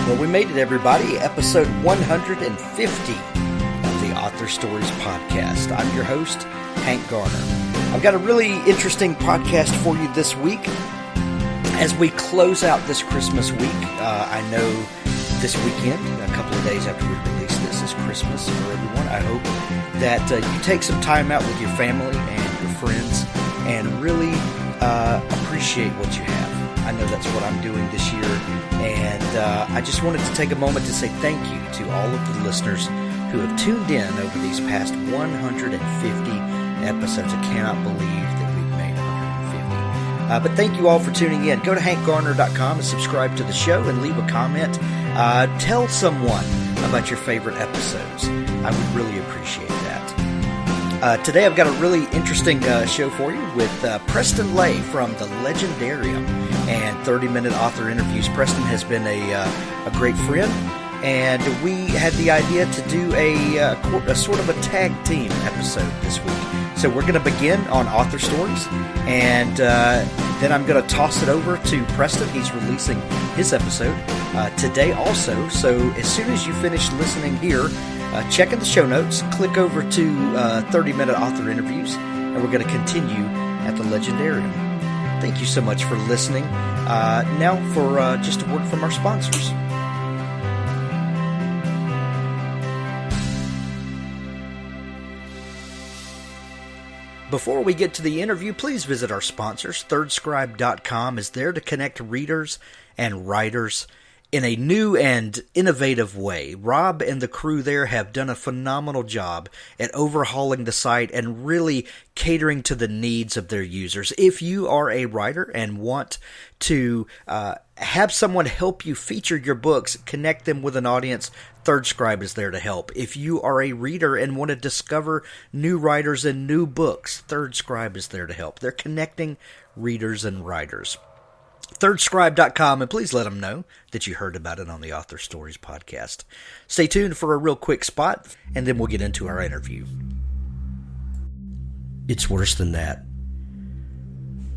Well, we made it, everybody. Episode 150 of the Author Stories podcast. I'm your host, Hank Garner. I've got a really interesting podcast for you this week. As we close out this Christmas week, I know this weekend, a couple of days after we release this, is Christmas for everyone. I hope that you take some time out with your family and your friends and really appreciate what you have. I know that's what I'm doing this year, and I just wanted to take a moment to say thank you to all of the listeners who have tuned in over these past 150 episodes. I cannot believe that we've made 150. But thank you all for tuning in. Go to hankgarner.com and subscribe to the show and leave a comment. Tell someone about your favorite episodes. I would really appreciate that. Today I've got a really interesting show for you with Preston Leigh from the Leighgendarium and 30-minute author interviews. Preston has been a great friend, and we had the idea to do a sort of a tag team episode this week. So we're going to begin on author stories, and then I'm going to toss it over to Preston. He's releasing his episode today also. So as soon as you finish listening here, check in the show notes, click over to 30-minute author interviews, and we're going to continue at the Leighgendarium. Thank you so much for listening. Now for just a word from our sponsors. Before we get to the interview, please visit our sponsors. ThirdScribe.com is there to connect readers and writers in a new and innovative way. Rob and the crew there have done a phenomenal job at overhauling the site and really catering to the needs of their users. If you are a writer and want to have someone help you feature your books, connect them with an audience, ThirdScribe is there to help. If you are a reader and want to discover new writers and new books, ThirdScribe is there to help. They're connecting readers and writers. ThirdScribe.com, and please let them know that you heard about it on the Author Stories podcast. Stay tuned for a real quick spot, and then we'll get into our interview. It's worse than that.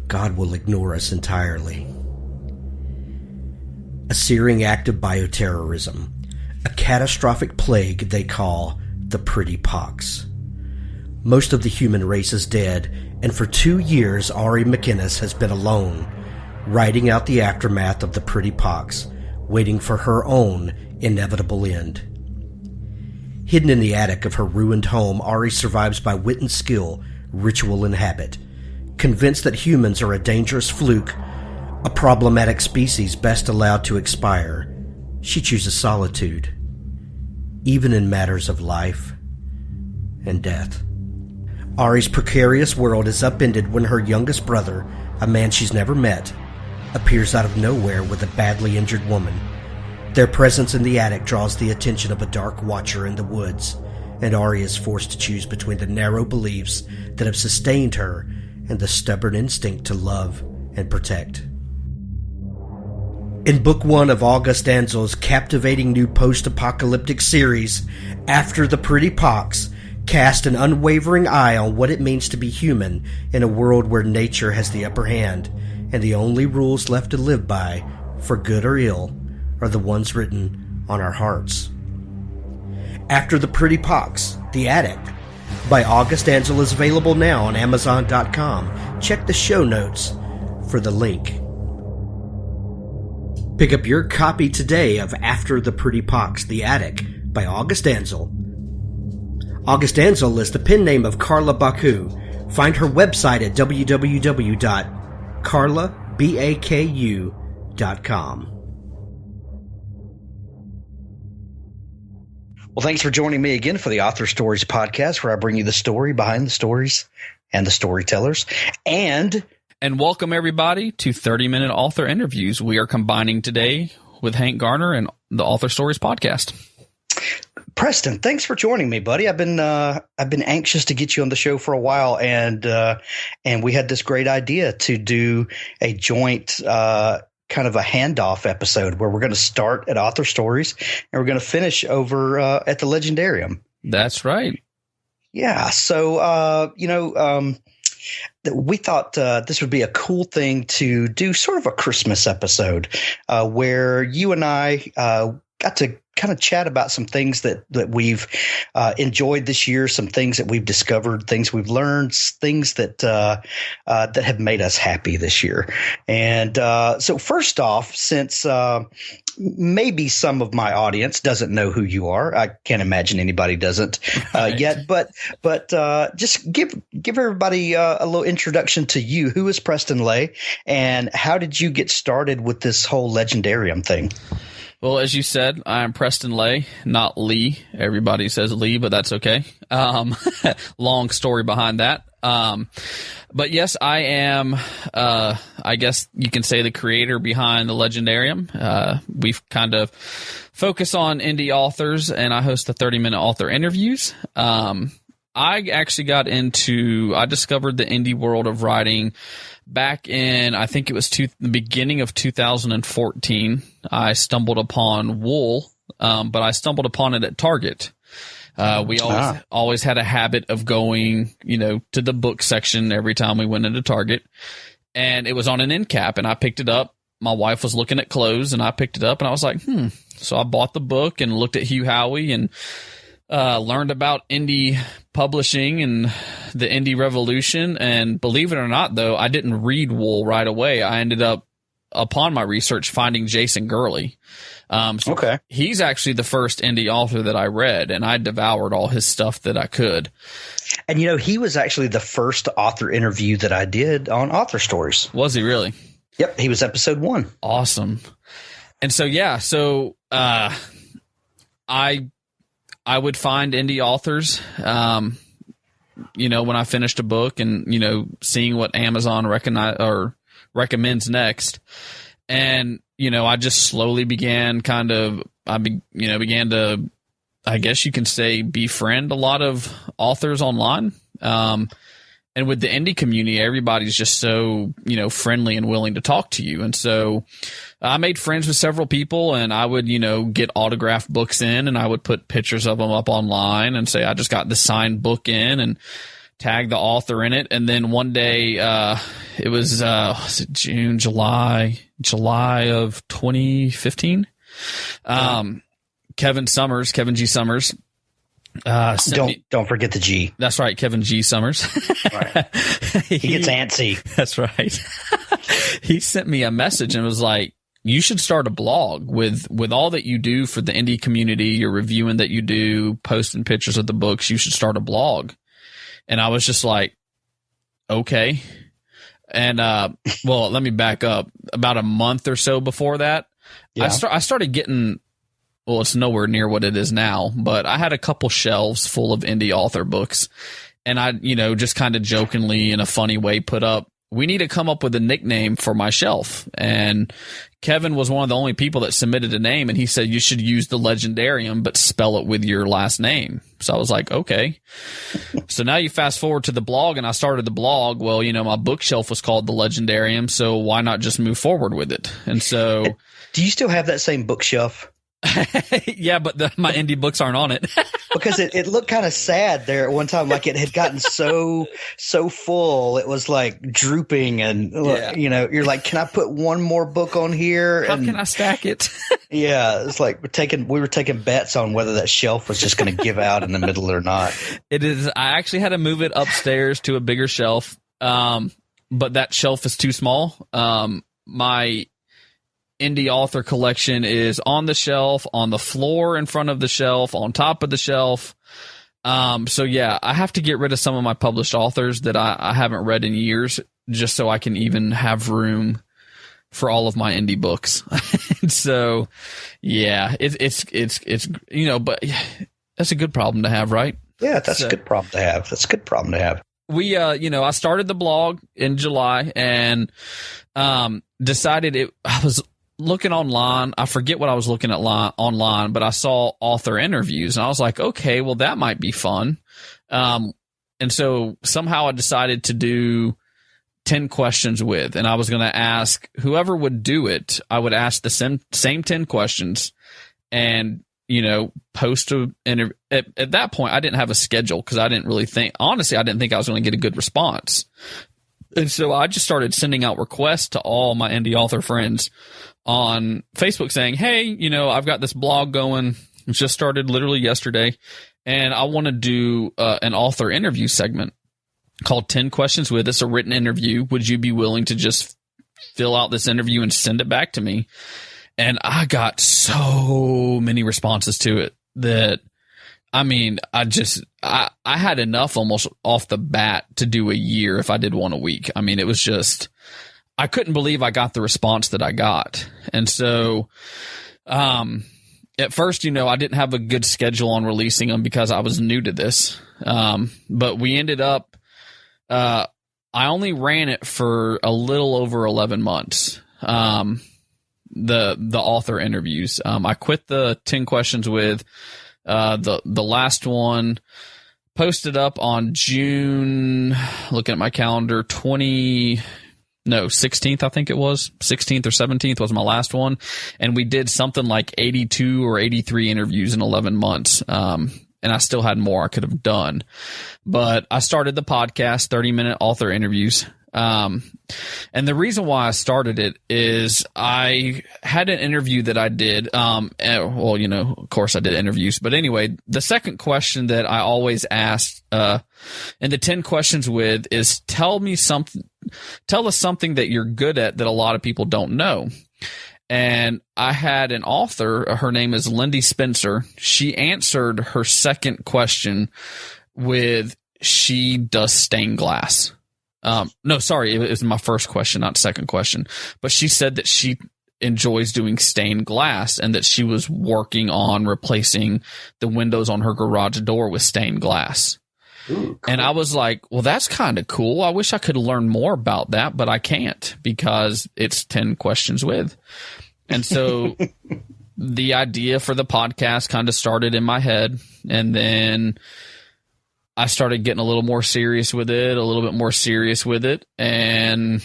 God will ignore us entirely. A searing act of bioterrorism, a catastrophic plague they call the pretty pox. Most of the human race is dead, and for 2 years Ari McInnes has been alone, riding out the aftermath of the pretty pox, waiting for her own inevitable end. Hidden in the attic of her ruined home, Ari survives by wit and skill, ritual and habit. Convinced that humans are a dangerous fluke, a problematic species best allowed to expire, she chooses solitude, even in matters of life and death. Ari's precarious world is upended when her youngest brother, a man she's never met, appears out of nowhere with a badly injured woman. Their presence in the attic draws the attention of a dark watcher in the woods, and Ari is forced to choose between the narrow beliefs that have sustained her and the stubborn instinct to love and protect. In Book 1 of August Ansel's captivating new post-apocalyptic series, After the Pretty Pox, cast an unwavering eye on what it means to be human in a world where nature has the upper hand, and the only rules left to live by, for good or ill, are the ones written on our hearts. After the Pretty Pox, The Attic, by August Ansel is available now on Amazon.com. Check the show notes for the link. Pick up your copy today of After the Pretty Pox, The Attic, by August Ansel. August Ansel is the pen name of Carla Baku. Find her website at www.carlabaku.com. Well, thanks for joining me again for the Author Stories podcast, where I bring you the story behind the stories and the storytellers. And welcome, everybody, to 30-minute author interviews. We are combining today with Hank Garner and the Author Stories podcast. Preston, thanks for joining me, buddy. I've been anxious to get you on the show for a while, and we had this great idea to do a joint kind of a handoff episode where we're going to start at Author Stories and we're going to finish over at the Leighgendarium. That's right. Yeah. So we thought this would be a cool thing to do, sort of a Christmas episode where you and I got to kind of chat about some things that we've enjoyed this year, some things that we've discovered, things we've learned, things that have made us happy this year. And so first off, since maybe some of my audience doesn't know who you are, I can't imagine anybody doesn't yet, but just give everybody a little introduction to you. Who is Preston Leigh, and how did you get started with this whole Leighgendarium thing? Well, as you said, I'm Preston Leigh, not Lee. Everybody says Lee, but that's okay. Long story behind that. But yes, I am, I guess you can say, the creator behind the Leighgendarium. We've kind of focus on indie authors, and I host the 30-minute author interviews. I actually I discovered the indie world of writing back in, I think it was the beginning of 2014. I stumbled upon Wool, but I stumbled upon it at Target. We always had a habit of going, to the book section every time we went into Target, and it was on an end cap, and I picked it up. My wife was looking at clothes, and I picked it up, and I was like, So I bought the book and looked at Hugh Howey and learned about indie publishing and the indie revolution. And believe it or not, though, I didn't read Wool right away. I ended up, upon my research, finding Jason Gurley. Okay. He's actually the first indie author that I read, and I devoured all his stuff that I could. And, he was actually the first author interview that I did on Author Stories. Was he really? Yep. He was episode 1. Awesome. And so, I would find indie authors, when I finished a book and, seeing what Amazon recommends next. And, I just slowly began to, I guess you can say, befriend a lot of authors online. And with the indie community, everybody's just so, friendly and willing to talk to you. And so I made friends with several people, and I would, get autographed books in, and I would put pictures of them up online and say, I just got the signed book in, and tag the author in it. And then one day, it was it July of 2015? Kevin G. Summers. Don't forget the G. That's right, Kevin G. Summers. Right. He gets antsy. That's right. He sent me a message and was like, you should start a blog with all that you do for the indie community, your reviewing that you do, posting pictures of the books. You should start a blog. And I was just like, okay. And well, let me back up. About a month or so before that, I started getting. Well, it's nowhere near what it is now, but I had a couple shelves full of indie author books, and I, just kind of jokingly in a funny way put up, we need to come up with a nickname for my shelf. And Kevin was one of the only people that submitted a name, and he said, you should use the Leighgendarium, but spell it with your last name. So I was like, okay. So now you fast forward to the blog, and I started the blog. Well, my bookshelf was called the Leighgendarium, so why not just move forward with it? And so. Do you still have that same bookshelf? Yeah, but my indie books aren't on it. Because it looked kind of sad there at one time, like it had gotten so full. It was like drooping, and you're like, can I put one more book on here? How can I stack it? Yeah, it's like we were taking bets on whether that shelf was just going to give out in the middle or not. It is. I actually had to move it upstairs to a bigger shelf, but that shelf is too small. My indie author collection is on the shelf, on the floor in front of the shelf, on top of the shelf. So yeah, I have to get rid of some of my published authors that I haven't read in years, just so I can even have room for all of my indie books. So yeah, it's but that's a good problem to have, right? Yeah, that's a good problem to have. That's a good problem to have. We, I started the blog in July and decided I was looking online. I forget what I was looking at online, but I saw author interviews, and I was like, okay, well, that might be fun. And so somehow I decided to do 10 questions with, and I was going to ask whoever would do it, I would ask the same 10 questions, and post a interview. At that point, I didn't have a schedule because I didn't really think, honestly, I didn't think I was going to get a good response. And so I just started sending out requests to all my indie author friends on Facebook saying, hey, I've got this blog going. It just started literally yesterday. And I want to do an author interview segment called 10 Questions With. It's a written interview. Would you be willing to just fill out this interview and send it back to me? And I got so many responses to it that, I had enough almost off the bat to do a year if I did one a week. It was just, I couldn't believe I got the response that I got. And so, at first, I didn't have a good schedule on releasing them because I was new to this. But we ended up, I only ran it for a little over 11 months. The author interviews. I quit the 10 Questions With, the last one posted up on June, looking at my calendar, 16th, I think it was. 16th or 17th was my last one. And we did something like 82 or 83 interviews in 11 months. And I still had more I could have done. But I started the podcast, 30-minute author interviews. And the reason why I started it is I had an interview that I did. Of course I did interviews, but anyway, the second question that I always asked, in the 10 Questions With is tell us something that you're good at that a lot of people don't know. And I had an author, her name is Lindy Spencer. She answered her second question with, she does stained glass. No, sorry, it was my first question, not second question. But she said that she enjoys doing stained glass and that she was working on replacing the windows on her garage door with stained glass. Ooh, cool. And I was like, well, that's kind of cool. I wish I could learn more about that, but I can't because it's 10 Questions With. And so the idea for the podcast kind of started in my head, and then I started getting a little more serious with it, and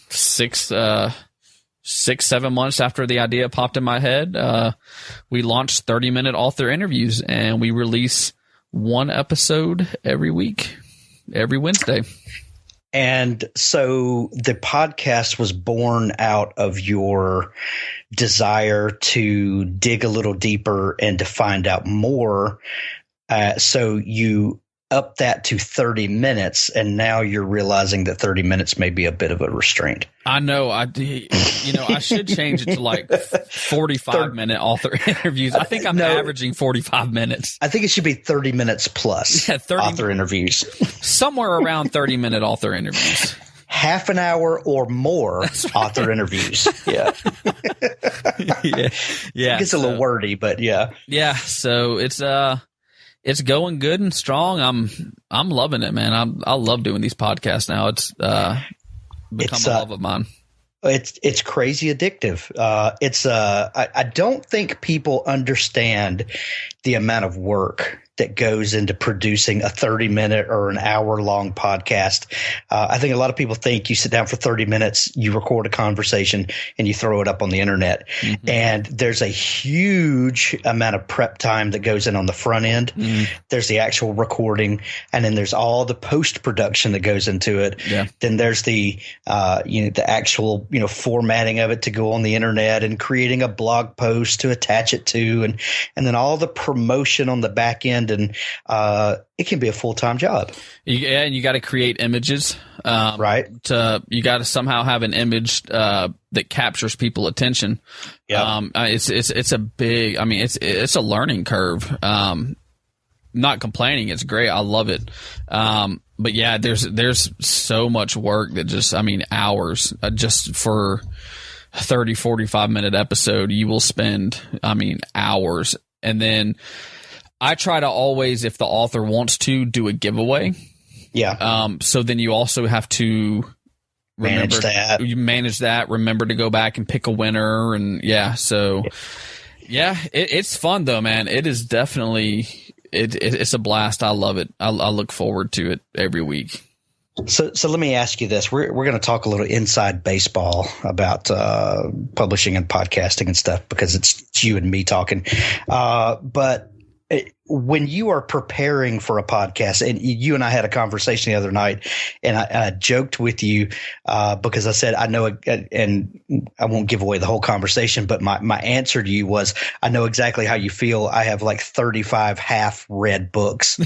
6-7 months after the idea popped in my head, we launched 30-minute author interviews, and we release one episode every week, every Wednesday. And so the podcast was born out of your desire to dig a little deeper and to find out more. So you up that to 30 minutes, and now you're realizing that 30 minutes may be a bit of a restraint. I know. I should change it to like 45-minute author interviews. I think I'm averaging 45 minutes. I think it should be 30 minutes plus author interviews. Somewhere around 30-minute author interviews. Half an hour or more author interviews. Yeah. Yeah. It gets a little wordy, but yeah. Yeah. So it's going good and strong. I'm loving it, man. I love doing these podcasts now. It's become a love of mine. It's crazy addictive. I don't think people understand the amount of work that goes into producing a 30-minute or an hour-long podcast. I think a lot of people think you sit down for 30 minutes, you record a conversation, and you throw it up on the internet. Mm-hmm. And there's a huge amount of prep time that goes in on the front end. Mm-hmm. There's the actual recording, and then there's all the post-production that goes into it. Yeah. Then there's the actual formatting of it to go on the internet and creating a blog post to attach it to, and then all the promotion on the back end. And it can be a full-time job. Yeah, and you got to create images, right? You got to somehow have an image that captures people's attention. Yeah, it's a big. I mean, it's a learning curve. Not complaining, it's great. I love it. But yeah, there's so much work that hours just for a 30, 45-minute episode. You will spend, hours, and then I try to always, if the author wants to, do a giveaway. Yeah. So then you also have to manage that. Remember to go back and pick a winner, and it's fun though, man. It is definitely it's a blast. I love it. I look forward to it every week. So let me ask you this. We're going to talk a little inside baseball about publishing and podcasting and stuff because it's you and me talking. But when you are preparing for a podcast, and you and I had a conversation the other night, and I joked with you because I said I know, and I won't give away the whole conversation, but my answer to you was I know exactly how you feel. I have like 35 half-read books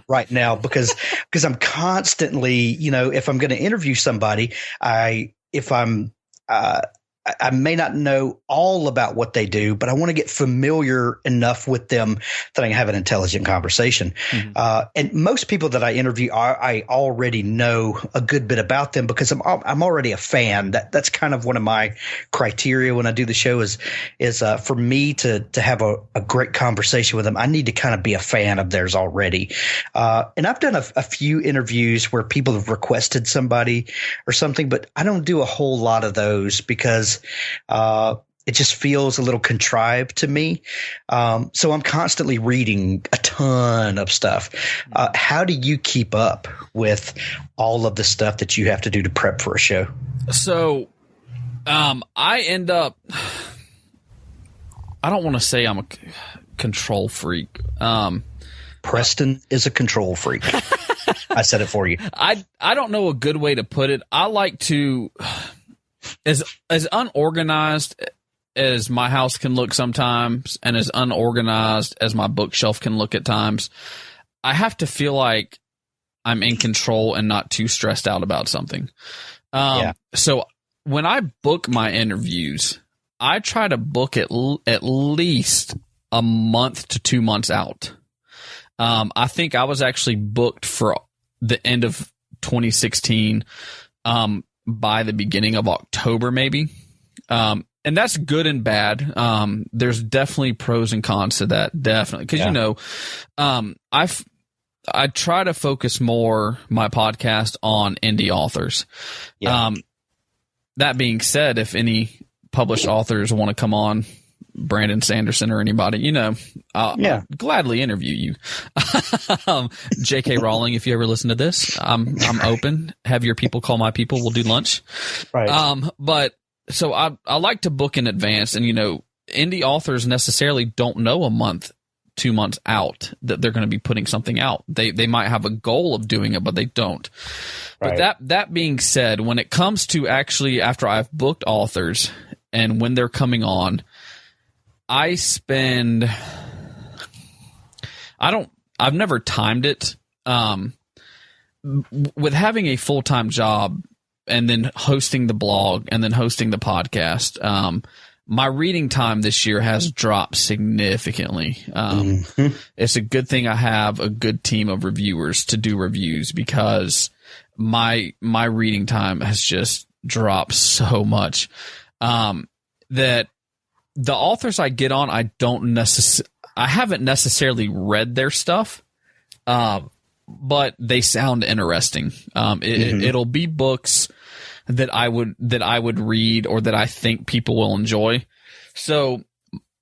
right now because I'm constantly, if I'm going to interview somebody, I may not know all about what they do, but I want to get familiar enough with them that I can have an intelligent conversation. Mm-hmm. And most people that I interview, I already know a good bit about them because I'm already a fan. That's kind of one of my criteria when I do the show is for me to have a great conversation with them. I need to kind of be a fan of theirs already. And I've done a few interviews where people have requested somebody or something, but I don't do a whole lot of those because it just feels a little contrived to me. So I'm constantly reading a ton of stuff. How do you keep up with all of the stuff that you have to do to prep for a show? So I end up – I don't want to say I'm a control freak. Preston is a control freak. I said it for you. I don't know a good way to put it. I like to – as unorganized as my house can look sometimes and as unorganized as my bookshelf can look at times, I have to feel like I'm in control and not too stressed out about something. So when I book my interviews, I try to book at least a month to 2 months out. I think I was actually booked for the end of 2016 by the beginning of October, maybe. And that's good and bad. There's definitely pros and cons to that. Definitely. Cause I try to focus more my podcast on indie authors. Yeah. That being said, if any published authors want to come on, Brandon Sanderson or anybody, I'll gladly interview you. J.K. Rowling, if you ever listen to this, I'm open. Have your people call my people. We'll do lunch. Right. But so I like to book in advance, and indie authors necessarily don't know a month, 2 months out that they're going to be putting something out. They might have a goal of doing it, but they don't. Right. But that being said, when it comes to actually after I've booked authors and when they're coming on, I've never timed it. With having a full-time job and then hosting the blog and then hosting the podcast, my reading time this year has dropped significantly. It's a good thing I have a good team of reviewers to do reviews because my reading time has just dropped so much, that the authors I get on, I haven't necessarily read their stuff, but they sound interesting. It'll be books that I would read or that I think people will enjoy. So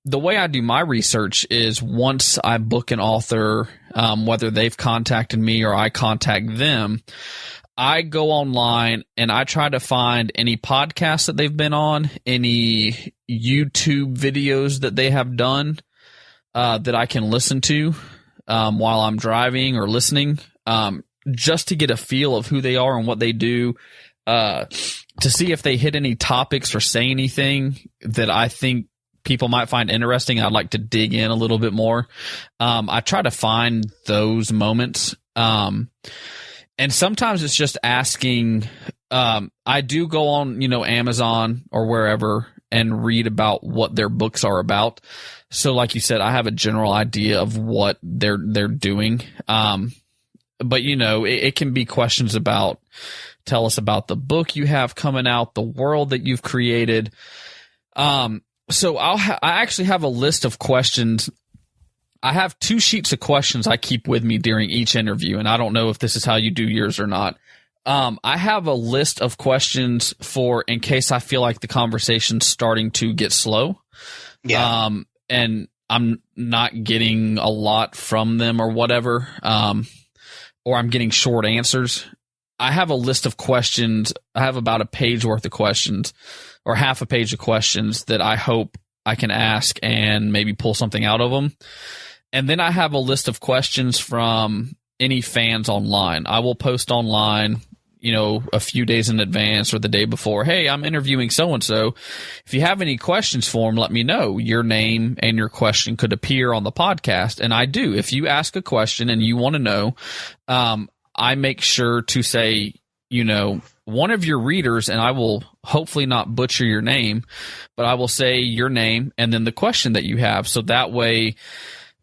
the way I do my research is once I book an author, whether they've contacted me or I contact them, I go online and I try to find any podcasts that they've been on, any YouTube videos that they have done that I can listen to while I'm driving or listening, just to get a feel of who they are and what they do, to see if they hit any topics or say anything that I think people might find interesting. I'd like to dig in a little bit more. I try to find those moments. And sometimes it's just asking, I do go on, Amazon or wherever and read about what their books are about. So like you said, I have a general idea of what they're doing. But it can be questions about, tell us about the book you have coming out, the world that you've created. So I actually have a list of questions. I have 2 sheets of questions I keep with me during each interview, and I don't know if this is how you do yours or not. I have a list of questions for in case I feel like the conversation's starting to get slow. Yeah. And I'm not getting a lot from them or whatever, or I'm getting short answers. I have a list of questions. I have about a page worth of questions, or half a page of questions that I hope I can ask and maybe pull something out of them. And then I have a list of questions from any fans online. I will post online, a few days in advance or the day before. Hey, I'm interviewing so-and-so. If you have any questions for them, let me know. Your name and your question could appear on the podcast. And I do. If you ask a question and you want to know, I make sure to say, one of your readers, and I will hopefully not butcher your name, but I will say your name and then the question that you have. So that way,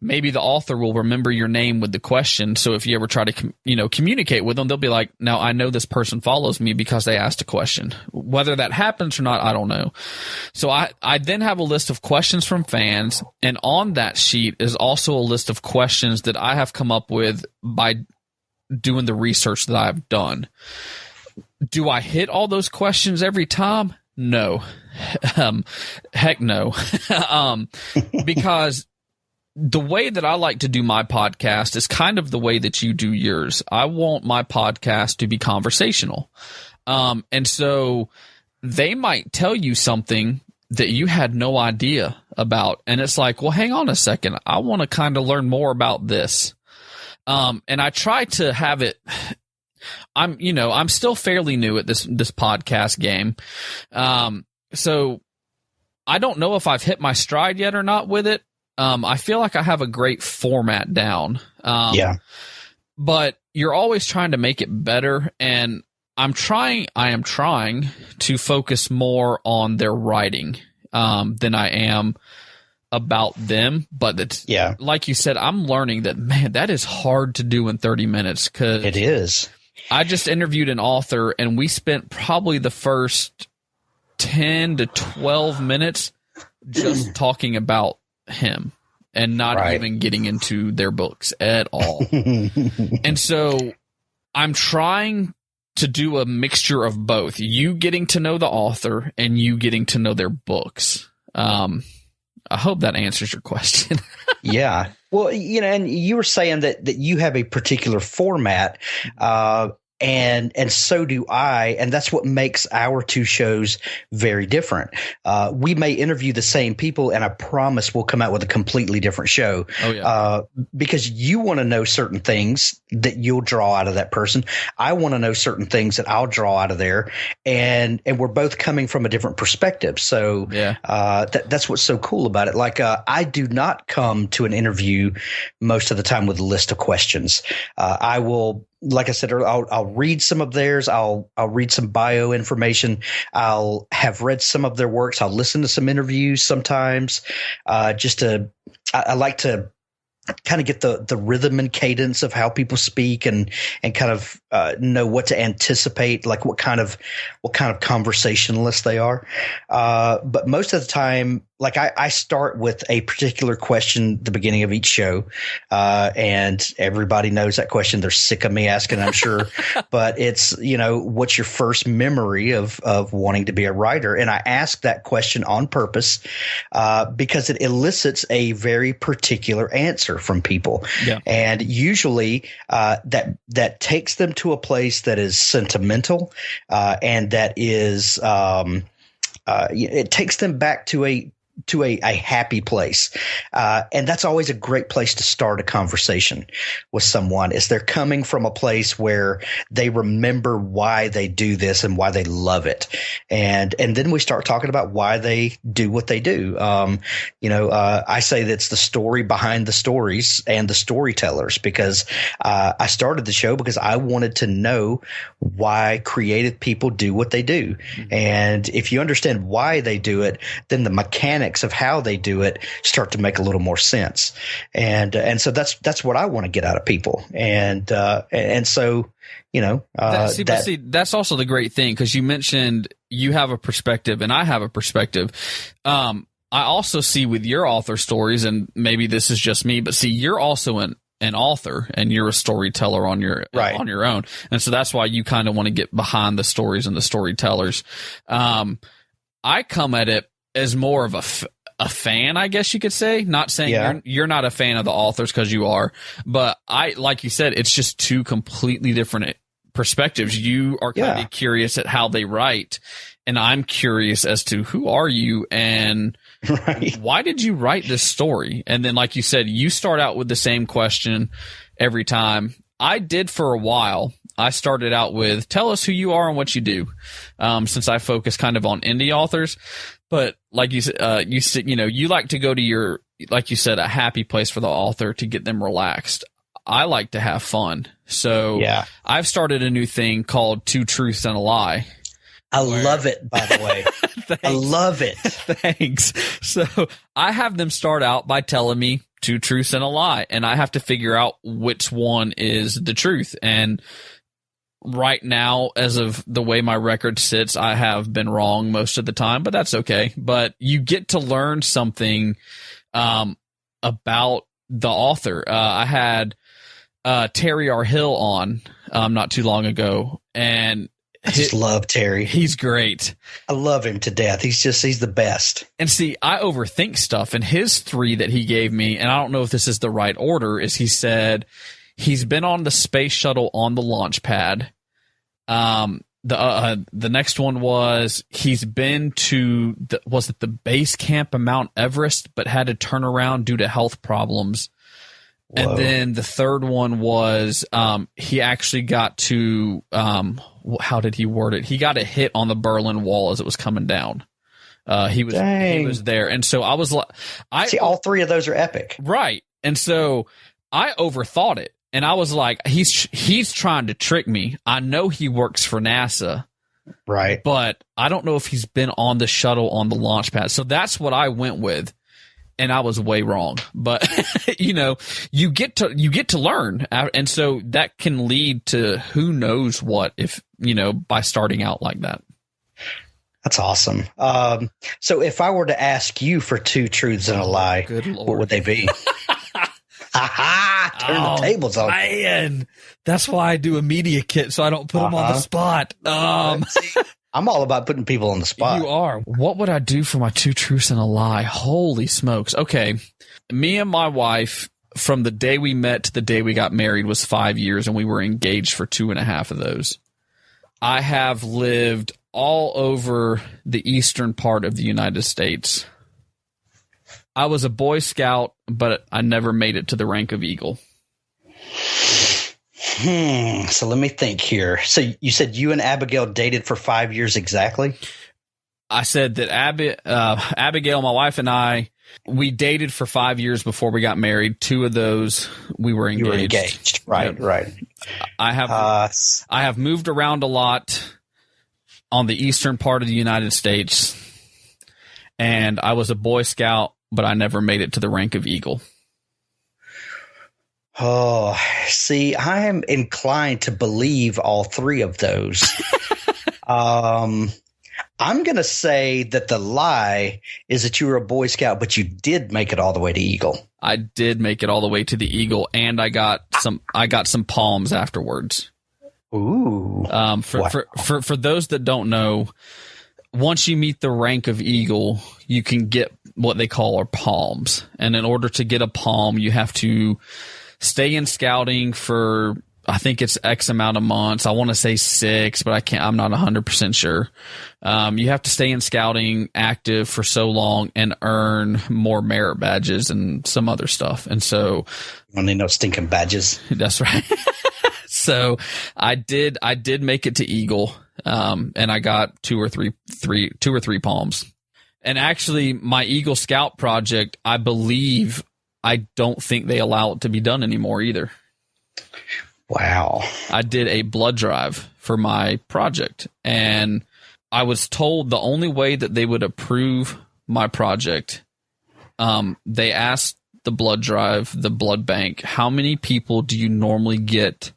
maybe the author will remember your name with the question. So if you ever try to, communicate with them, they'll be like, now I know this person follows me because they asked a question. Whether that happens or not, I don't know. So I then have a list of questions from fans. And on that sheet is also a list of questions that I have come up with by doing the research that I've done. Do I hit all those questions every time? No. Heck no. Because the way that I like to do my podcast is kind of the way that you do yours. I want my podcast to be conversational. And so they might tell you something that you had no idea about. And it's like, well, hang on a second. I want to kind of learn more about this. And I try to have it. I'm still fairly new at this podcast game. So I don't know if I've hit my stride yet or not with it. I feel like I have a great format down. But you're always trying to make it better. And I am trying to focus more on their writing, than I am about them. But it's, like you said, I'm learning that, man, that is hard to do in 30 minutes. 'Cause it is. I just interviewed an author and we spent probably the first 10 to 12 minutes just talking about him and not even getting into their books at all. And so I'm trying to do a mixture of both, you getting to know the author and you getting to know their books. I hope that answers your question. Yeah. Well, and you were saying that you have a particular format, and so do I, and that's what makes our two shows very different. We may interview the same people, and I promise we'll come out with a completely different show. Oh, yeah. Because you want to know certain things that you'll draw out of that person. I want to know certain things that I'll draw out of there, and we're both coming from a different perspective. So that's what's so cool about it. Like I do not come to an interview most of the time with a list of questions. I will. Like I said, I'll read some of theirs. I'll read some bio information. I'll have read some of their works. I'll listen to some interviews sometimes. I like to kind of get the rhythm and cadence of how people speak and kind of know what to anticipate, like what kind of conversationalists they are. But most of the time, like I start with a particular question at the beginning of each show, and everybody knows that question. They're sick of me asking, I'm sure, but it's, what's your first memory of wanting to be a writer? And I ask that question on purpose, because it elicits a very particular answer from people. Yeah. And usually, that takes them to a place that is sentimental, and that is, it takes them back to a happy place. And that's always a great place to start a conversation with someone, is they're coming from a place where they remember why they do this and why they love it. And then we start talking about why they do what they do. I say that's the story behind the stories and the storytellers, because I started the show because I wanted to know why creative people do what they do. Mm-hmm. And if you understand why they do it, then the mechanics of how they do it start to make a little more sense. And so that's what I want to get out of people. And so, that's also the great thing, because you mentioned you have a perspective and I have a perspective. I also see with your author stories, and maybe this is just me, but see, you're also an author and you're a storyteller on your own. And so that's why you kind of want to get behind the stories and the storytellers. I come at it as more of a fan, I guess you could say. Not saying you're not a fan of the authors, because you are, but like you said, it's just two completely different perspectives. You are kind of curious at how they write, and I'm curious as to who are you and why did you write this story? And then, like you said, you start out with the same question every time. I did for a while. I started out with, tell us who you are and what you do, since I focus kind of on indie authors. But like you said, you like to go to your, like you said, a happy place for the author to get them relaxed. I like to have fun. So I've started a new thing called Two Truths and a Lie. I love it, by the way. I love it. Thanks. So I have them start out by telling me two truths and a lie, and I have to figure out which one is the truth. And right now, as of the way my record sits, I have been wrong most of the time, but that's okay. But you get to learn something about the author. I had Terry R. Hill on not too long ago, and I just love Terry. He's great. I love him to death. He's the best. And see, I overthink stuff, and his 3 that he gave me, and I don't know if this is the right order, is he said he's been on the space shuttle on the launch pad. The next one was he's been to the base camp of Mount Everest, but had to turn around due to health problems. Whoa. And then the third one was he actually got to how did he word it? He got a hit on the Berlin Wall as it was coming down. He was there, and so I was like, all 3 of those are epic, right? And so I overthought it, and I was like, he's trying to trick me. I know he works for NASA, right? But I don't know if he's been on the shuttle on the launch pad. So that's what I went with. And I was way wrong, but you get to learn. And so that can lead to who knows what if, by starting out like that. That's awesome. So if I were to ask you for 2 truths and a lie, what would they be? Turn the tables on. Man, that's why I do a media kit. So I don't put them on the spot. I'm all about putting people on the spot. You are. What would I do for my 2 truths and a lie? Holy smokes. Okay. Me and my wife, from the day we met to the day we got married, was 5 years, and we were engaged for 2.5 of those. I have lived all over the eastern part of the United States. I was a Boy Scout, but I never made it to the rank of Eagle. So let me think here. So you said you and Abigail dated for 5 years exactly? I said that Abigail, my wife, and I, we dated for 5 years before we got married. 2 of those we were engaged. You were engaged. Right, yep. Right. I have moved around a lot on the eastern part of the United States, and I was a Boy Scout, but I never made it to the rank of Eagle. Oh, see, I am inclined to believe all 3 of those. I'm going to say that the lie is that you were a Boy Scout, but you did make it all the way to Eagle. I did make it all the way to the Eagle, and I got some palms afterwards. Ooh. For those that don't know, once you meet the rank of Eagle, you can get what they call palms. And in order to get a palm, you have to stay in scouting for, I think it's X amount of months. I want to say 6, but I'm not 100% sure. You have to stay in scouting active for so long and earn more merit badges and some other stuff. And so, when they know stinking badges. That's right. So I did make it to Eagle. And I got 2 or 3 palms. And actually my Eagle Scout project, I don't think they allow it to be done anymore either. Wow. I did a blood drive for my project, and I was told the only way that they would approve my project, they asked the blood drive, the blood bank, how many people do you normally get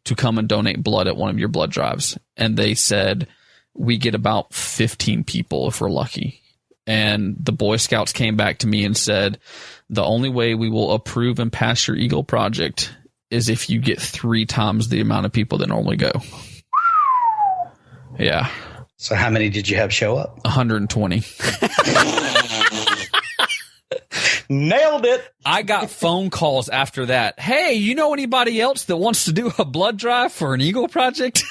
to come and donate blood at one of your blood drives? And they said, we get about 15 people if we're lucky. And the Boy Scouts came back to me and said, the only way we will approve and pass your Eagle project is if you get 3 times the amount of people that normally go. Yeah. So how many did you have show up? 120. Nailed it. I got phone calls after that. Hey, you know anybody else that wants to do a blood drive for an Eagle project?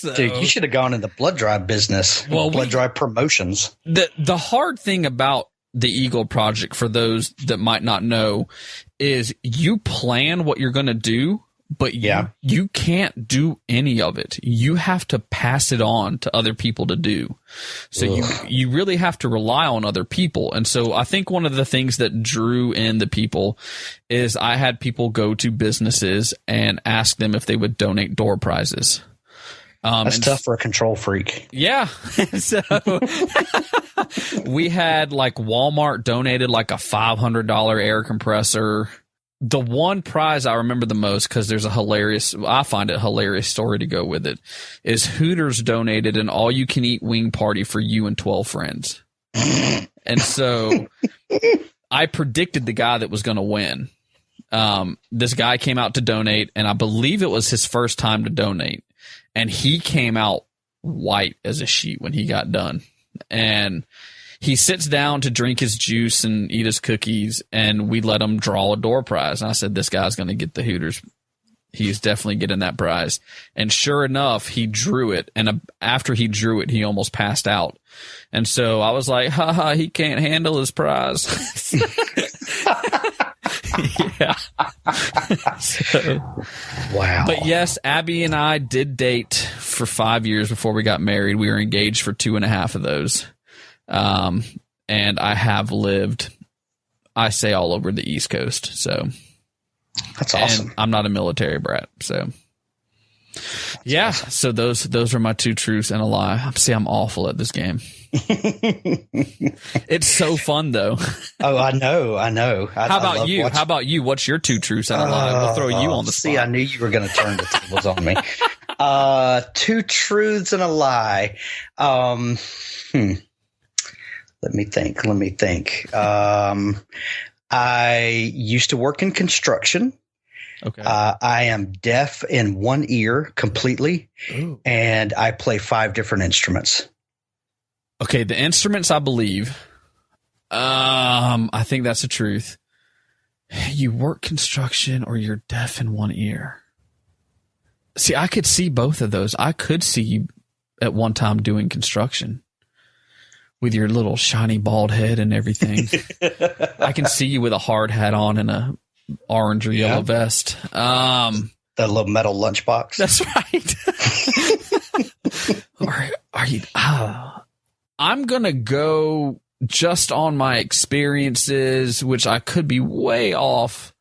Dude, you should have gone in the blood drive business. Well, blood drive promotions. The hard thing about the Eagle project, for those that might not know, is you plan what you're going to do, but you can't do any of it. You have to pass it on to other people to do. So you really have to rely on other people. And so I think one of the things that drew in the people is I had people go to businesses and ask them if they would donate door prizes. That's tough for a control freak. Yeah. So we had like Walmart donated like a $500 air compressor. The one prize I remember the most, because there's I find it a hilarious story to go with it, is Hooters donated an all-you-can-eat wing party for you and 12 friends. And so I predicted the guy that was going to win. This guy came out to donate, and I believe it was his first time to donate. And he came out white as a sheet when he got done. And he sits down to drink his juice and eat his cookies, and we let him draw a door prize. And I said, this guy's going to get the Hooters. He's definitely getting that prize. And sure enough, he drew it. And after he drew it, he almost passed out. And so I was like, haha, he can't handle his prize. Yeah. So, wow. But yes, Abby and I did date for 5 years before we got married. We were engaged for 2.5 of those. And I have lived, I say, all over the East Coast. So that's awesome. And I'm not a military brat. So yeah. Awesome. So those are my 2 truths and a lie. See, I'm awful at this game. It's so fun though. Oh, I know. How about you? How about you? What's your 2 truths and a lie? We'll throw you on the spot. See, I knew you were going to turn the tables on me. 2 truths and a lie. Let me think. I used to work in construction. Okay. I am deaf in one ear completely. Ooh. And I play 5 different instruments. Okay, the instruments, I believe. I think that's the truth. You work construction or you're deaf in one ear. See, I could see both of those. I could see you at one time doing construction with your little shiny bald head and everything. I can see you with a hard hat on and a orange or yellow vest. That little metal lunchbox. That's right. Are you? I'm gonna go just on my experiences, which I could be way off,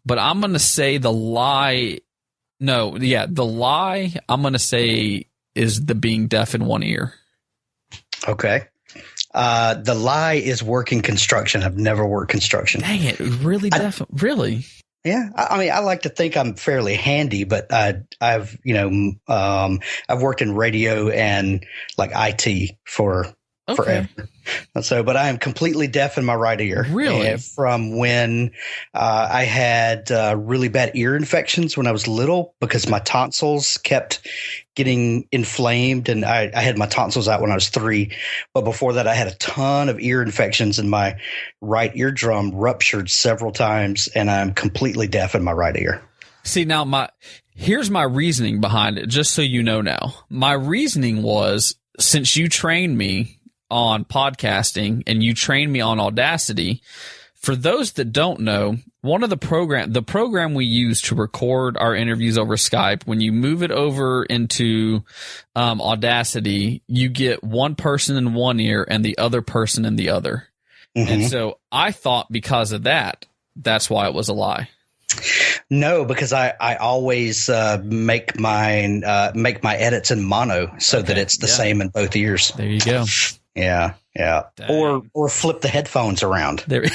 but I'm gonna say the lie. No, yeah, the lie I'm gonna say is the being deaf in one ear. Okay. The lie is working construction. I've never worked construction. Dang it. Really? Really? Yeah. I mean, I like to think I'm fairly handy, but I've worked in radio and like IT for forever. So, but I am completely deaf in my right ear. Really? And from when I had really bad ear infections when I was little because my tonsils kept getting inflamed, and I had my tonsils out when I was 3. But before that, I had a ton of ear infections, and my right eardrum ruptured several times, and I'm completely deaf in my right ear. See, now here's my reasoning behind it, just so you know now. My reasoning was, since you trained me on podcasting and you trained me on Audacity, for those that don't know, one of the program we use to record our interviews over Skype, when you move it over into Audacity, you get one person in one ear and the other person in the other. Mm-hmm. And so I thought because of that, that's why it was a lie. No, because I always make my edits in mono so that it's the same in both ears. There you go. Yeah. Dang. Or flip the headphones around. There.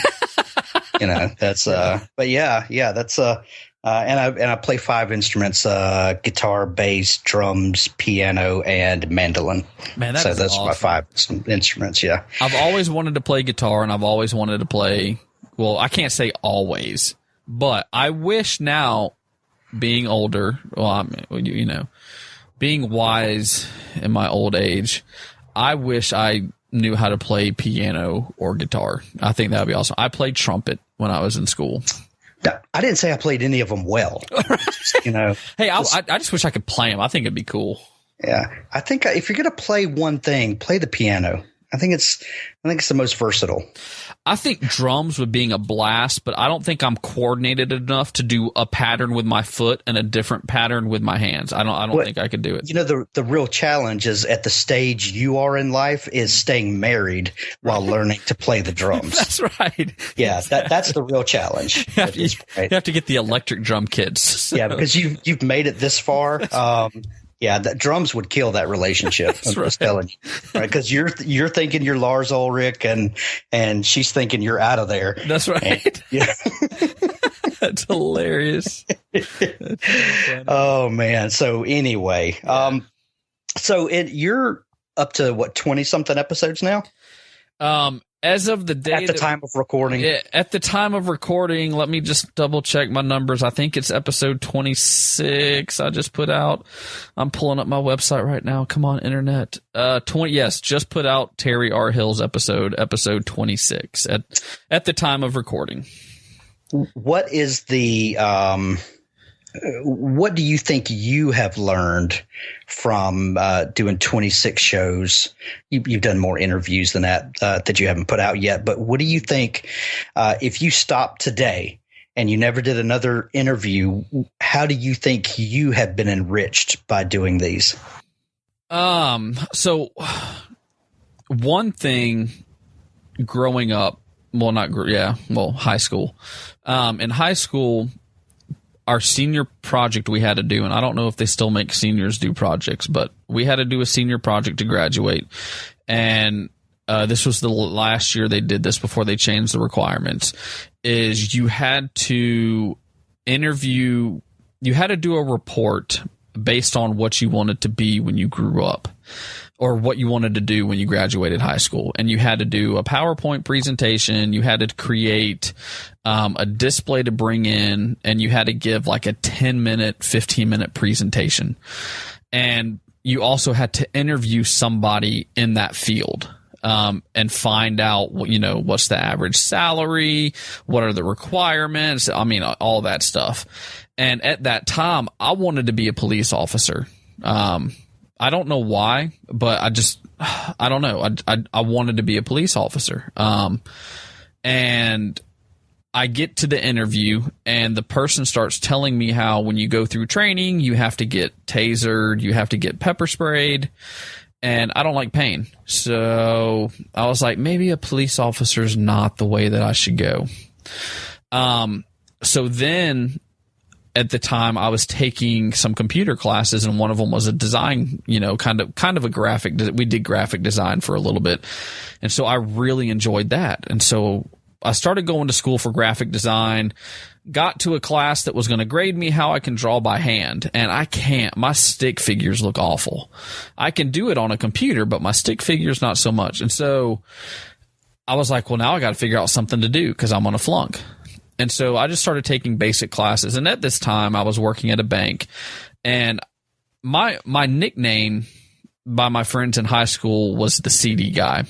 That's but yeah, that's and I play 5 instruments: guitar, bass, drums, piano, and mandolin. Man, so those awesome. are my 5 instruments. Yeah, I've always wanted to play guitar, and I've always wanted to play. Well, I can't say always, but I wish now, being older, being wise in my old age, I wish I knew how to play piano or guitar. I think that would be awesome. I played trumpet when I was in school. I didn't say I played any of them well. Hey, I just wish I could play them. I think it'd be cool. Yeah, I think if you're going to play one thing, play the piano. I think it's the most versatile. I think drums would be a blast, but I don't think I'm coordinated enough to do a pattern with my foot and a different pattern with my hands. I don't think I could do it. The real challenge is at the stage you are in life is staying married while learning to play the drums. That's right. Yeah, that's the real challenge. You have to get the electric drum kits. So. Yeah, because you've made it this far. Yeah, that drums would kill that relationship. That's I'm just telling you, right? Because you're thinking you're Lars Ulrich, and she's thinking you're out of there. That's right. And, yeah, that's hilarious. Oh man. So anyway, you're up to what 20 something episodes now? As of the day at the time of recording. At the time of recording, let me just double check my numbers. I think it's episode 26 I just put out. I'm pulling up my website right now. Come on, internet. 20. Yes, just put out Terry R. Hill's episode 26 at the time of recording. What is the what do you think you have learned from doing 26 shows? You've done more interviews than that you haven't put out yet. But what do you think if you stopped today and you never did another interview, how do you think you have been enriched by doing these? So one thing growing up, high school. In high school, our senior project we had to do, and I don't know if they still make seniors do projects, but we had to do a senior project to graduate. And this was the last year they did this before they changed the requirements, is you had to do a report based on what you wanted to be when you grew up, or what you wanted to do when you graduated high school. And you had to do a PowerPoint presentation. You had to create a display to bring in, and you had to give like a 10-minute, 15-minute presentation. And you also had to interview somebody in that field and find out, what's the average salary, what are the requirements, all that stuff. And at that time, I wanted to be a police officer. I don't know why, but I don't know. I wanted to be a police officer. And I get to the interview, and the person starts telling me how when you go through training, you have to get tasered, you have to get pepper sprayed, and I don't like pain. So I was like, maybe a police officer is not the way that I should go. So then at the time I was taking some computer classes, and one of them was a design, kind of a graphic. We did graphic design for a little bit. And so I really enjoyed that. And so I started going to school for graphic design, got to a class that was going to grade me how I can draw by hand. And I can't. My stick figures look awful. I can do it on a computer, but my stick figures not so much. And so I was like, well, now I got to figure out something to do because I'm on a flunk. And so I just started taking basic classes. And at this time, I was working at a bank. And my nickname by my friends in high school was the CD guy,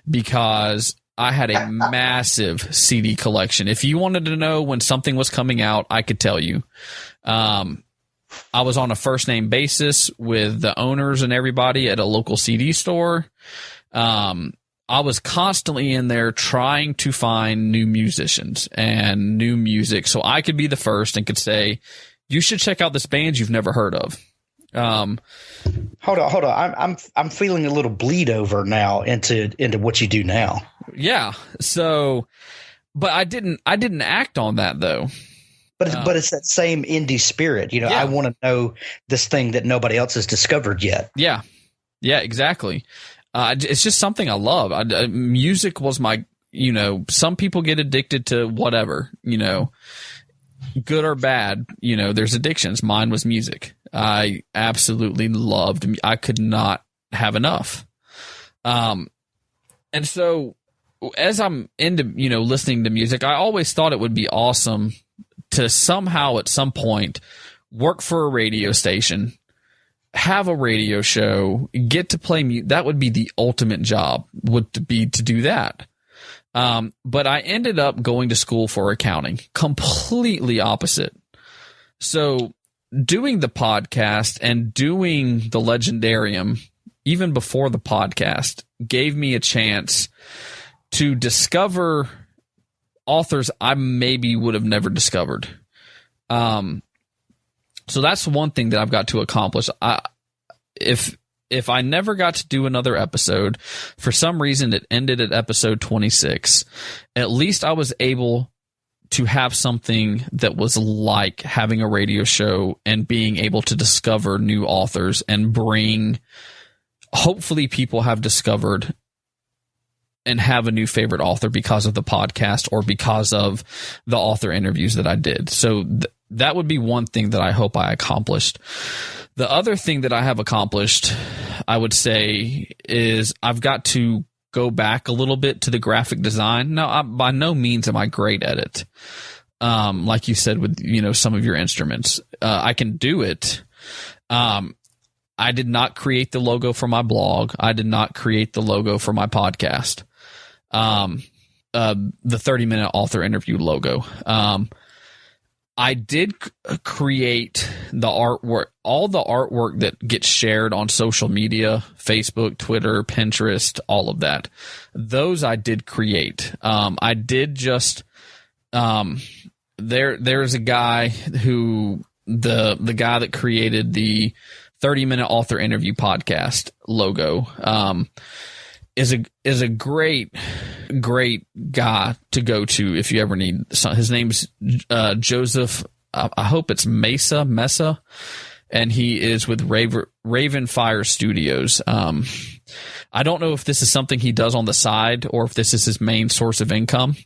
because I had a massive CD collection. If you wanted to know when something was coming out, I could tell you. I was on a first name basis with the owners and everybody at a local CD store. I was constantly in there trying to find new musicians and new music so I could be the first and could say, you should check out this band you've never heard of. Hold on. I'm feeling a little bleed over now into what you do now. Yeah. So, but I didn't act on that though. But it's that same indie spirit. Yeah. I want to know this thing that nobody else has discovered yet. Yeah. Yeah, exactly. It's just something I love. Music was my, some people get addicted to whatever, good or bad, there's addictions. Mine was music. I absolutely loved, I could not have enough. And so as I'm into, listening to music, I always thought it would be awesome to somehow at some point work for a radio station, have a radio show, get to play music. That would be the ultimate job, would be to do that. But I ended up going to school for accounting, completely opposite. So doing the podcast and doing the Leigendarium, even before the podcast, gave me a chance to discover authors I maybe would have never discovered. So that's one thing that I've got to accomplish. If I never got to do another episode, for some reason it ended at episode 26, at least I was able to have something that was like having a radio show and being able to discover new authors and bring, hopefully people have discovered and have a new favorite author because of the podcast or because of the author interviews that I did. So that would be one thing that I hope I accomplished. The other thing that I have accomplished, I would say, is I've got to go back a little bit to the graphic design. Now, by no means am I great at it. Like you said with, some of your instruments, I can do it. I did not create the logo for my blog. I did not create the logo for my podcast. The 30-minute author interview logo. I did create the artwork, all the artwork that gets shared on social media, Facebook, Twitter, Pinterest, all of that. Those I did create. I did just, there's a guy who, the guy that created the 30-minute author interview podcast logo, is a great guy to go to if you ever need some. His name's Joseph. I hope it's Mesa, and he is with Raven Fire Studios. I don't know if this is something he does on the side or if this is his main source of income.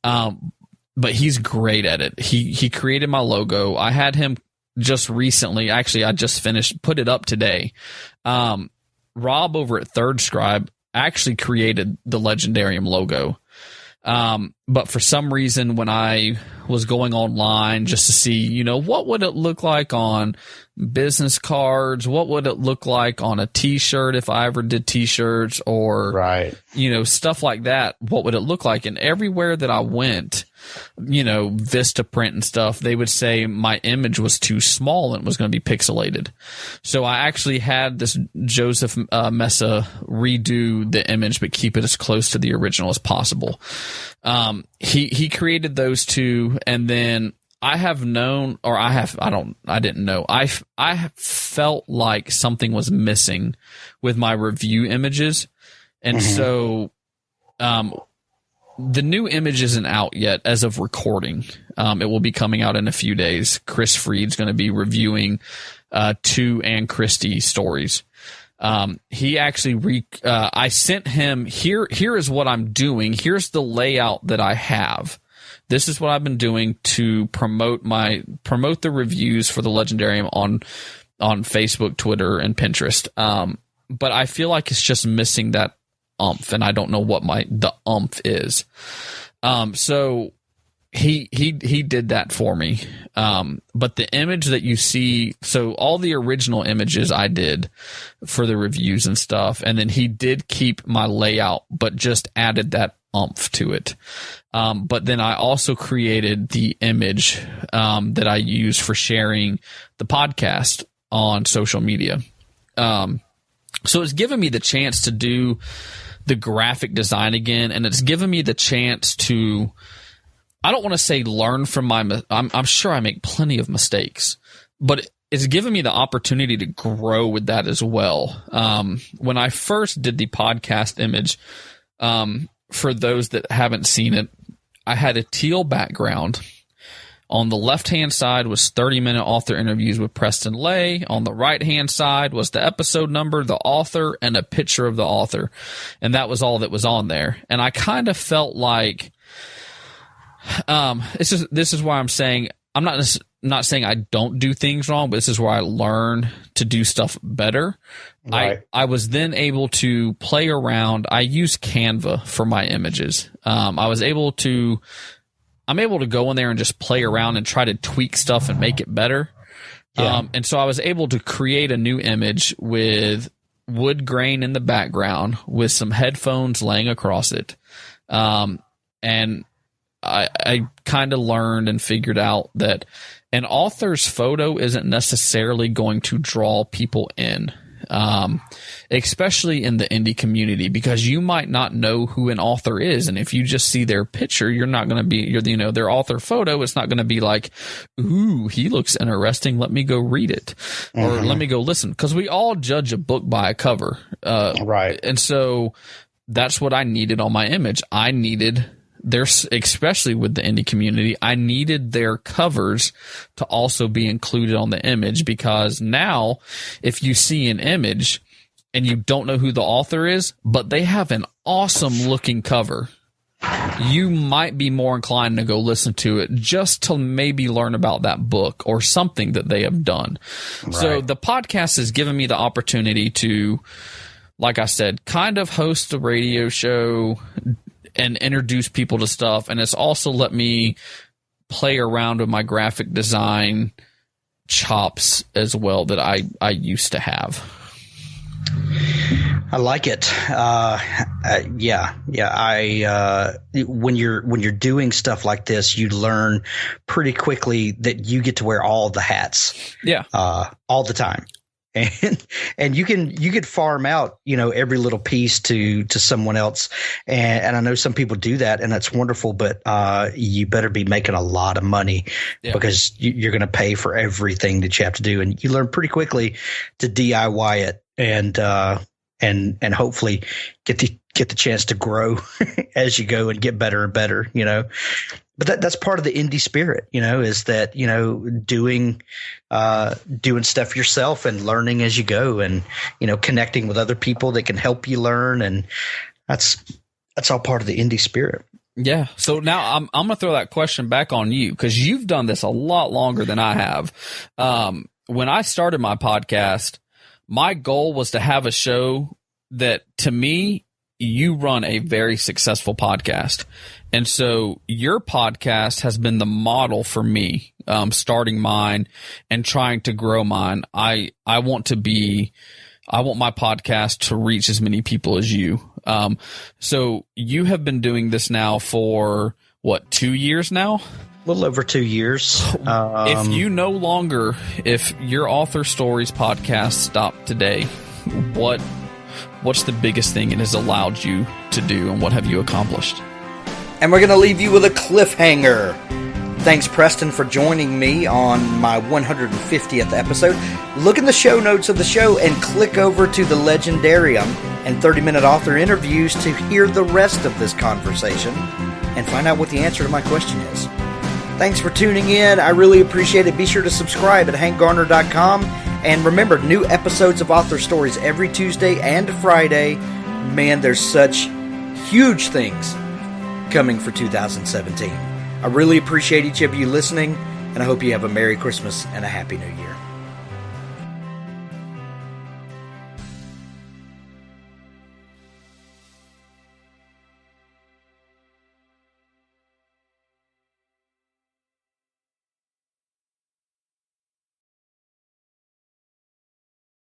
But he's great at it. He created my logo. I had him just recently. Actually, I just put it up today. Rob over at Third Scribe actually created the Leigendarium logo. But for some reason, when I was going online just to see, what would it look like on business cards? What would it look like on a t-shirt if I ever did t-shirts or, right, stuff like that? What would it look like? And everywhere that I went, Vistaprint and stuff, they would say my image was too small and it was going to be pixelated. So I actually had this Joseph Mesa redo the image, but keep it as close to the original as possible. He created those two, and then I felt like something was missing with my review images. And so, the new image isn't out yet as of recording. It will be coming out in a few days. Chris Freed's going to be reviewing, 2 Anne Christie stories. He actually, I sent him here is what I'm doing. Here's the layout that I have. This is what I've been doing to promote the reviews for the Leigendarium on Facebook, Twitter, and Pinterest. But I feel like it's just missing that oomph, and I don't know what the oomph is. So he did that for me. But the image that you see, so all the original images I did for the reviews and stuff, and then he did keep my layout, but just added that oomph to it. But then I also created the image that I use for sharing the podcast on social media. So it's given me the chance to do the graphic design again, and it's given me the chance to, I don't want to say learn from I'm sure I make plenty of mistakes, but it's given me the opportunity to grow with that as well. When I first did the podcast image, for those that haven't seen it, I had a teal background. On the left-hand side was 30-minute author interviews with Preston Leigh. On the right-hand side was the episode number, the author, and a picture of the author. And that was all that was on there. And I kind of felt like, this is why I'm saying, I'm not saying I don't do things wrong, but this is where I learn to do stuff better. Right. I was then able to play around. I use Canva for my images. I'm able to go in there and just play around and try to tweak stuff and make it better. Yeah. And so I was able to create a new image with wood grain in the background with some headphones laying across it. And I kind of learned and figured out that an author's photo isn't necessarily going to draw people in, especially in the indie community, because you might not know who an author is. And if you just see their picture, you're not going to be, their author photo. It's not going to be like, ooh, he looks interesting. Let me go read it, or let me go listen. Cause we all judge a book by a cover. Right. And so that's what I needed on my image. I needed especially with the indie community, I needed their covers to also be included on the image, because now if you see an image and you don't know who the author is, but they have an awesome looking cover, you might be more inclined to go listen to it just to maybe learn about that book or something that they have done. Right. So the podcast has given me the opportunity to, like I said, kind of host a radio show and introduce people to stuff. And it's also let me play around with my graphic design chops as well that I used to have. I like it. When you're doing stuff like this, you learn pretty quickly that you get to wear all the hats. Yeah. All the time. And you could farm out, every little piece to someone else. And I know some people do that, and that's wonderful, but you better be making a lot of money because you're going to pay for everything that you have to do. And you learn pretty quickly to DIY it and hopefully get the chance to grow as you go and get better and better, But that's part of the indie spirit, is that, doing stuff yourself and learning as you go, and, connecting with other people that can help you learn. And that's all part of the indie spirit. Yeah. So now I'm going to throw that question back on you, because you've done this a lot longer than I have. When I started my podcast, my goal was to have a show that, to me, you run a very successful podcast. And so your podcast has been the model for me, starting mine and trying to grow mine. I want my podcast to reach as many people as you. So you have been doing this now for 2 years now? A little over 2 years. If your Author Stories podcast stopped today, what's the biggest thing it has allowed you to do, and what have you accomplished? And we're going to leave you with a cliffhanger. Thanks, Preston, for joining me on my 150th episode. Look in the show notes of the show and click over to the Leighgendarium and 30-minute author interviews to hear the rest of this conversation and find out what the answer to my question is. Thanks for tuning in. I really appreciate it. Be sure to subscribe at hankgarner.com. And remember, new episodes of Author Stories every Tuesday and Friday. Man, there's such huge things coming for 2017. I really appreciate each of you listening, and I hope you have a Merry Christmas and a Happy New Year.